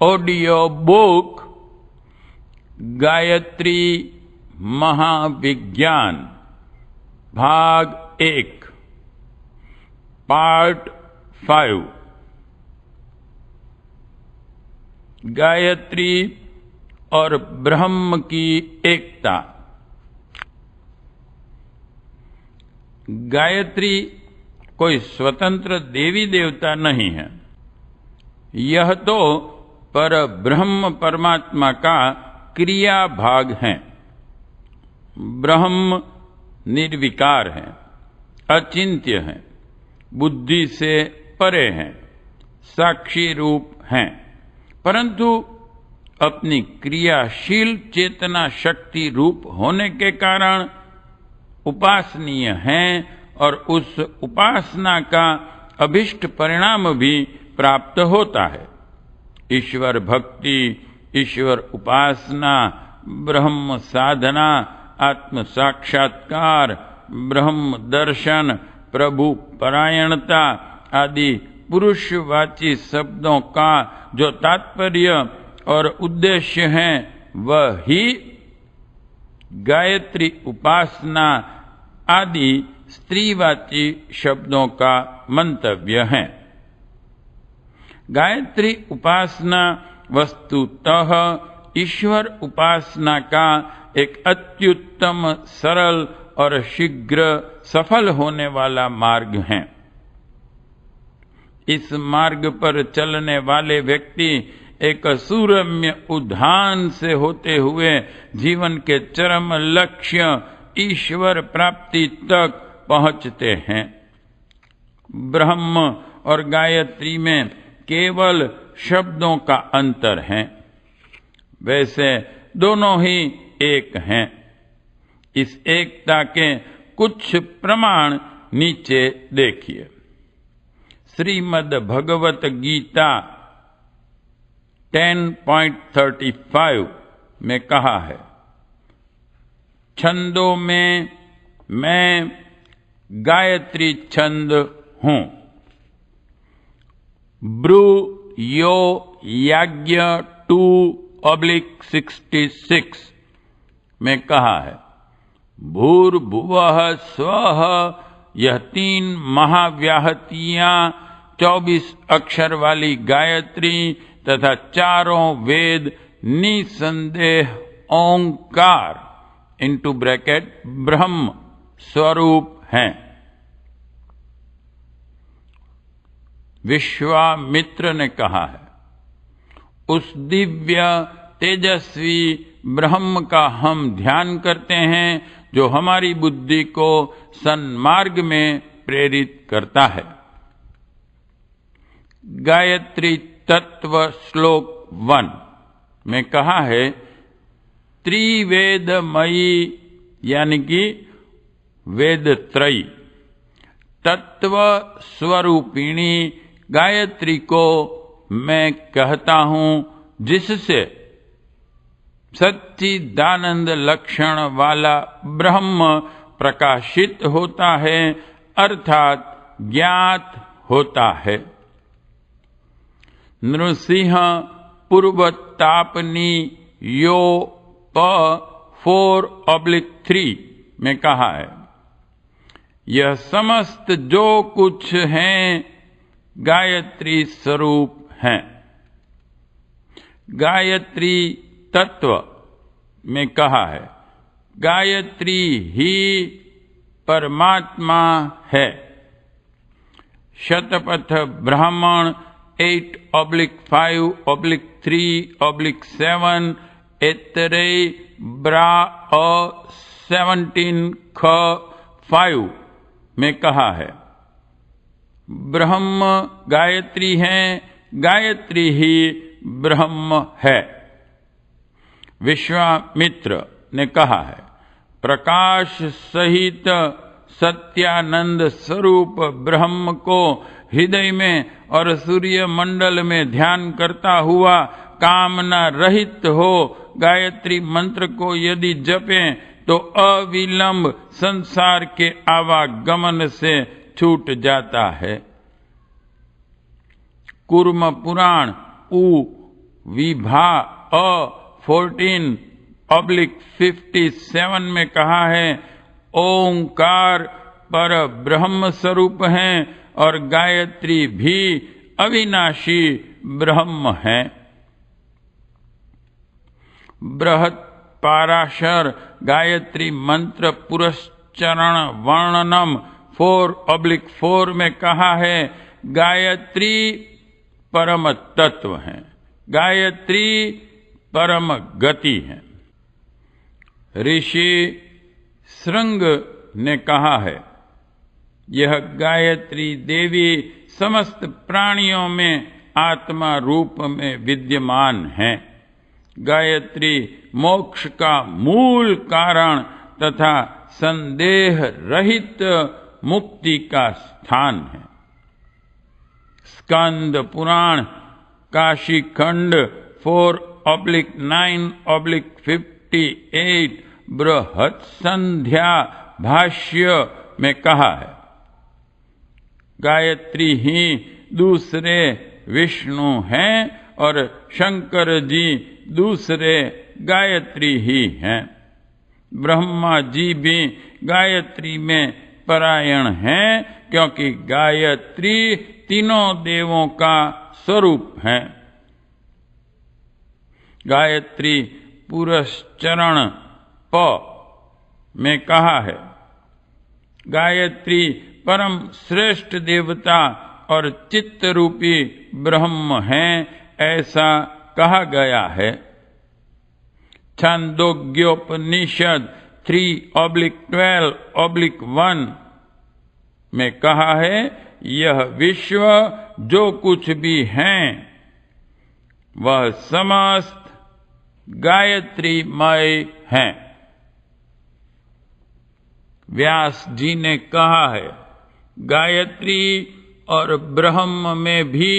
Audio book Gayatri Mahavigyan भाग 1 part 5 Gayatri और ब्रह्म की एकता। गायत्री कोई स्वतंत्र देवी देवता नहीं है, यह तो पर ब्रह्म परमात्मा का क्रिया भाग है। ब्रह्म निर्विकार है, अचिंत्य है, बुद्धि से परे हैं, साक्षी रूप हैं, परंतु अपनी क्रियाशील चेतना शक्ति रूप होने के कारण उपासनीय हैं और उस उपासना का अभिष्ट परिणाम भी प्राप्त होता है। ईश्वर भक्ति, ईश्वर उपासना, ब्रह्म साधना, आत्म साक्षात्कार, ब्रह्म दर्शन, प्रभु परायणता आदि पुरुषवाची शब्दों का जो तात्पर्य और उद्देश्य है वह ही गायत्री उपासना आदि स्त्रीवाची शब्दों का मंतव्य है। गायत्री उपासना वस्तुतः ईश्वर उपासना का एक अत्युत्तम, सरल और शीघ्र सफल होने वाला मार्ग है। इस मार्ग पर चलने वाले व्यक्ति एक सुरम्य उद्यान से होते हुए जीवन के चरम लक्ष्य ईश्वर प्राप्ति तक पहुंचते हैं। ब्रह्म और गायत्री में केवल शब्दों का अंतर है, वैसे दोनों ही एक हैं। इस एकता के कुछ प्रमाण नीचे देखिए। श्रीमद् भगवत गीता 10.35 में कहा है, छंदों में मैं गायत्री छंद हूं। ब्रू यो याज्ञ 2/66 में कहा है, भूर्भुवः स्वः, यह 3 महाव्याहतियां 24 अक्षर वाली गायत्री तथा चारों वेद निसंदेह ओंकार (ब्रह्म) स्वरूप हैं। विश्वामित्र ने कहा है, उस दिव्य तेजस्वी ब्रह्म का हम ध्यान करते हैं जो हमारी बुद्धि को सन्मार्ग में प्रेरित करता है। गायत्री तत्व श्लोक 1 में कहा है, त्रिवेदमयी यानी कि वेद त्रयी तत्व स्वरूपिणी गायत्री को मैं कहता हूं, जिससे सच्चिदानंद लक्षण वाला ब्रह्म प्रकाशित होता है, अर्थात ज्ञात होता है। नृसिंह पूर्वतापनी यो 4/3 में कहा है, यह समस्त जो कुछ हैं गायत्री स्वरूप हैं। गायत्री तत्व में कहा है, गायत्री ही परमात्मा है। शतपथ ब्राह्मण 8/5/3/7 ब्रा 17 में कहा है, ब्रह्म गायत्री है, गायत्री ही ब्रह्म है। विश्वामित्र ने कहा है, प्रकाश सहित सत्यानंद स्वरूप ब्रह्म को हृदय में और सूर्य मंडल में ध्यान करता हुआ कामना रहित हो गायत्री मंत्र को यदि जपें तो अविलंब संसार के आवागमन से छूट जाता है। कूर्म पुराण उ विभा 14/57 में कहा है ओंकार पर ब्रह्म स्वरूप हैं और गायत्री भी अविनाशी ब्रह्म है। बृहत पाराशर गायत्री मंत्र पुरस्चरण वर्णनम 4/4 में कहा है गायत्री परम तत्व है, गायत्री परम गति है। ऋषि श्रृंग ने कहा है यह गायत्री देवी समस्त प्राणियों में आत्मा रूप में विद्यमान है। गायत्री मोक्ष का मूल कारण तथा संदेह रहित मुक्ति का स्थान है। स्कंद पुराण काशी खंड 4/9/58 बृहत संध्या भाष्य में कहा है गायत्री ही दूसरे विष्णु हैं और शंकर जी दूसरे गायत्री ही हैं। ब्रह्मा जी भी गायत्री में परायण हैं क्योंकि गायत्री तीनों देवों का स्वरूप है। गायत्री पुरस्चरण प में कहा है गायत्री परम श्रेष्ठ देवता और चित्त रूपी ब्रह्म है, ऐसा कहा गया है। छांदोग्योपनिषद 3/12/1 में कहा है यह विश्व जो कुछ भी है वह समस्त गायत्रीमय है। व्यास जी ने कहा है गायत्री और ब्रह्म में भी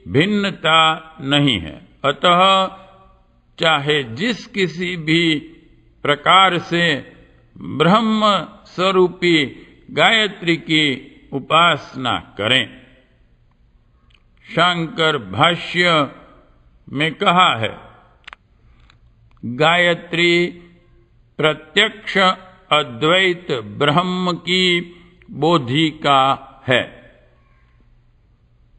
भिन्नता नहीं है, अतः चाहे जिस किसी भी प्रकार से ब्रह्म स्वरूपी गायत्री की उपासना करें। शंकर भाष्य में कहा है गायत्री प्रत्यक्ष अद्वैत ब्रह्म की बोधिका है।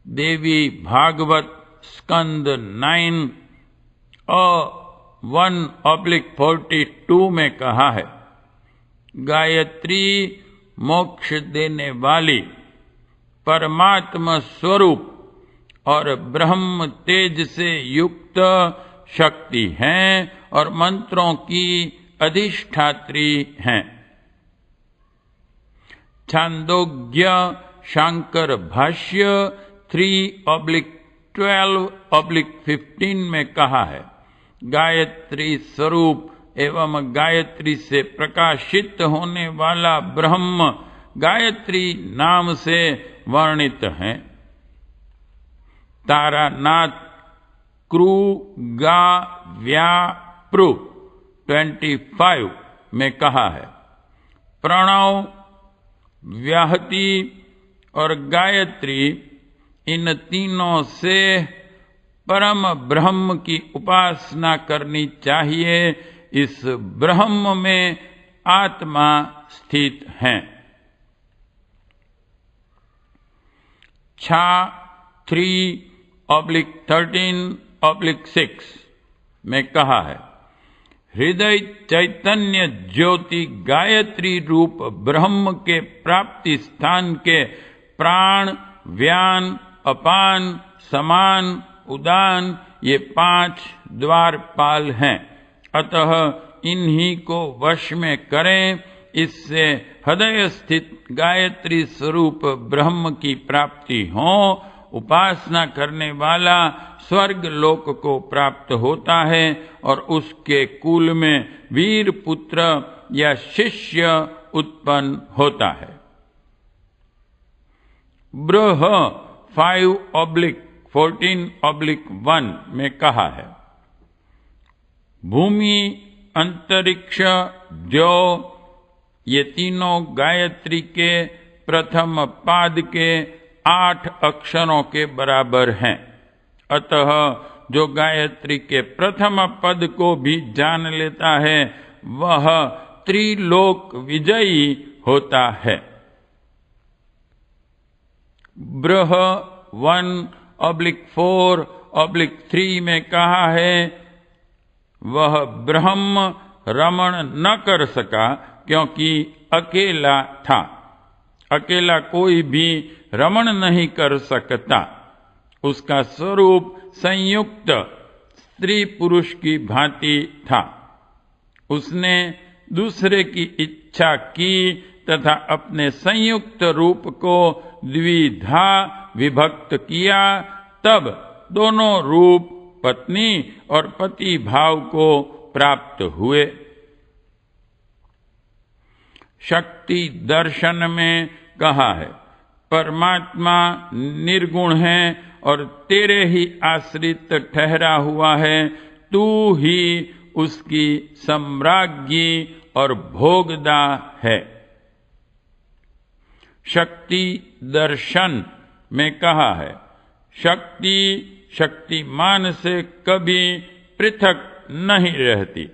देवी भागवत स्कंद 9/1/42 में कहा है गायत्री मोक्ष देने वाली परमात्मा स्वरूप और ब्रह्म तेज से युक्त शक्ति हैं और मंत्रों की अधिष्ठात्री हैं। छांदोग्य शांकर भाष्य 3/12/15 में कहा है गायत्री स्वरूप एवं गायत्री से प्रकाशित होने वाला ब्रह्म गायत्री नाम से वर्णित है। तारानाथ कृ गा व्या प्रू 25 में कहा है प्रणव व्याहति और गायत्री इन तीनों से परम ब्रह्म की उपासना करनी चाहिए। इस ब्रह्म में आत्मा स्थित है। छा 3/13/6 में कहा है हृदय चैतन्य ज्योति गायत्री रूप ब्रह्म के प्राप्ति स्थान के प्राण व्यान अपान समान उदान ये 5 द्वारपाल हैं, अतः इन्हीं को वश में करें। इससे हृदय स्थित गायत्री स्वरूप ब्रह्म की प्राप्ति हो। उपासना करने वाला स्वर्ग लोक को प्राप्त होता है और उसके कुल में वीर पुत्र या शिष्य उत्पन्न होता है। बृह 5/14/1 में कहा है भूमि अंतरिक्ष जो ये तीनों गायत्री के प्रथम पाद के 8 अक्षरों के बराबर हैं, अतः जो गायत्री के प्रथम पद को भी जान लेता है वह त्रिलोक विजयी होता है। ब्रह 1/4/3 में कहा है वह ब्रह्म रमण न कर सका क्योंकि अकेला था। अकेला कोई भी रमण नहीं कर सकता। उसका स्वरूप संयुक्त स्त्री पुरुष की भांति था। उसने दूसरे की इच्छा की तथा अपने संयुक्त रूप को द्विधा विभक्त किया, तब दोनों रूप पत्नी और पति भाव को प्राप्त हुए। शक्ति दर्शन में कहा है परमात्मा निर्गुण है और तेरे ही आश्रित ठहरा हुआ है, तू ही उसकी सम्राज्ञी और भोगदा है। शक्ति दर्शन में कहा है शक्ति शक्तिमान से कभी पृथक नहीं रहती।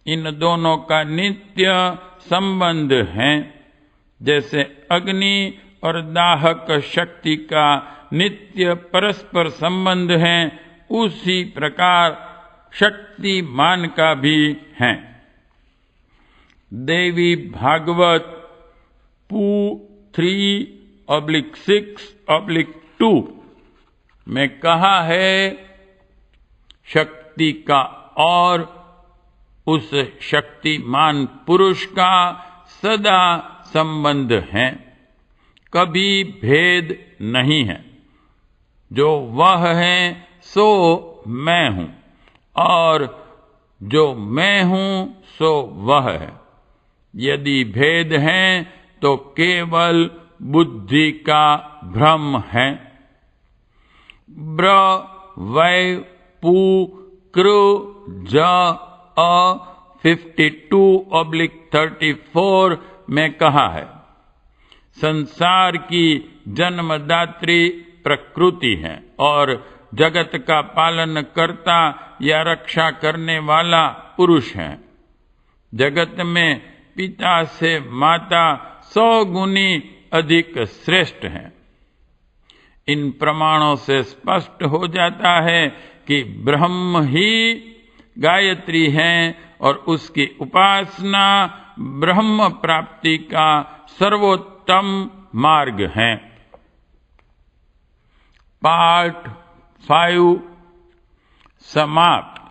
इन दोनों का नित्य संबंध है। जैसे अग्नि और दाहक शक्ति का नित्य परस्पर संबंध है, उसी प्रकार शक्तिमान का भी है। देवी भागवत 3/6/2 में कहा है शक्ति का और उस शक्तिमान पुरुष का सदा संबंध है, कभी भेद नहीं है। जो वह है सो मैं हूं और जो मैं हूं सो वह है। यदि भेद है तो केवल बुद्धि का भ्रम है। ब्र वै पू कृ ज 52/34 में कहा है संसार की जन्मदात्री प्रकृति है और जगत का पालन करता या रक्षा करने वाला पुरुष है। जगत में पिता से माता 100 गुनी अधिक श्रेष्ठ है। इन प्रमाणों से स्पष्ट हो जाता है कि ब्रह्म ही गायत्री है और उसकी उपासना ब्रह्म प्राप्ति का सर्वोत्तम मार्ग है। पार्ट 5 समाप्त।